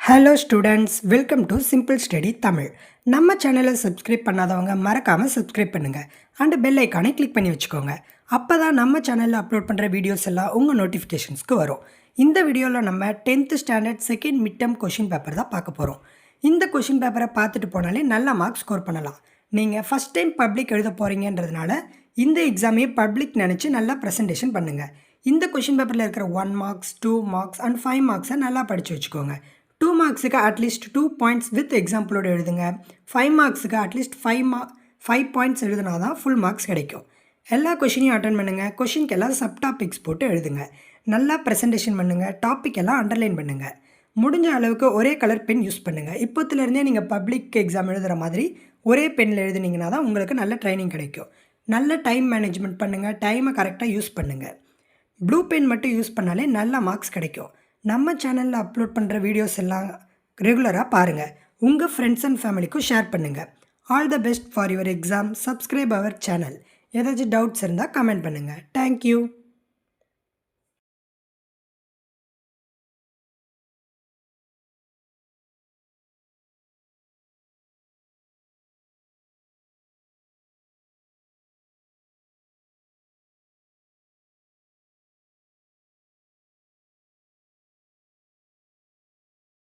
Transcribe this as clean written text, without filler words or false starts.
Hello students, welcome to simple study Tamil. நம்ம சேனலை subscribe பண்ணாதவங்க மறக்காமல் சப்ஸ்கிரைப் பண்ணுங்கள் அண்ட் பெல் ஐக்கானை கிளிக் பண்ணி வச்சுக்கோங்க. அப்போ தான் நம்ம சேனலில் அப்லோட் பண்ணுற வீடியோஸ் எல்லாம் உங்கள் நோட்டிஃபிகேஷன்ஸ்க்கு வரும். இந்த வீடியோவில் நம்ம 10th standard second mid term question paper தான் பார்க்க போகிறோம். இந்த கொஷின் பேப்பரை பார்த்துட்டு போனாலே நல்ல மார்க்ஸ் ஸ்கோர் பண்ணலாம். நீங்கள் ஃபஸ்ட் டைம் பப்ளிக் எழுத போகிறீங்கன்றதுனால இந்த எக்ஸாமையை பப்ளிக் நினச்சி நல்லா ப்ரெசன்டேஷன் பண்ணுங்கள். இந்த கொஷின் பேப்பரில் இருக்கிற 1 மார்க்ஸ் 2 மார்க்ஸ் அண்ட் 5 மார்க்ஸை நல்லா படித்து வச்சுக்கோங்க. 2 மார்க்ஸுக்கு அட்லீஸ்ட் 2 பாயிண்ட்ஸ் வித் எக்ஸாம்பிளோடு எழுதுங்க. 5 மார்க்ஸுக்கு அட்லீஸ்ட் 5 பாயிண்ட்ஸ் எழுதுனா தான் ஃபுல் மார்க்ஸ் கிடைக்கும். எல்லா கொஷினையும் அட்டன் பண்ணுங்கள். கொஷினுக்கு எல்லாம் சப் டாபிக்ஸ் போட்டு எழுதுங்க. நல்லா ப்ரெசன்டேஷன் பண்ணுங்கள். டாபிக் எல்லாம் அண்டர்லைன் பண்ணுங்கள். முடிஞ்ச அளவுக்கு ஒரே கலர் பென் யூஸ் பண்ணுங்கள். இப்போத்துலேருந்தே நீங்கள் பப்ளிக் எக்ஸாம் எழுதுகிற மாதிரி ஒரே பெனில் எழுதுனீங்கன்னா தான் உங்களுக்கு நல்ல ட்ரைனிங் கிடைக்கும். நல்ல டைம் மேனேஜ்மெண்ட் பண்ணுங்கள். டைமை கரெக்டாக யூஸ் பண்ணுங்கள். ப்ளூ பென் மட்டும் யூஸ் பண்ணாலே நல்ல மார்க்ஸ் கிடைக்கும். நம்ம சேனலில் அப்லோட் பண்ணுற வீடியோஸ் எல்லாம் ரெகுலராக பாருங்கள். உங்கள் ஃப்ரெண்ட்ஸ் அண்ட் ஃபேமிலிக்கும் ஷேர் பண்ணுங்கள். All the best for your exam. Subscribe our channel. ஏதாச்சும் டவுட்ஸ் இருந்தால் கமெண்ட் பண்ணுங்கள். தேங்க்யூ.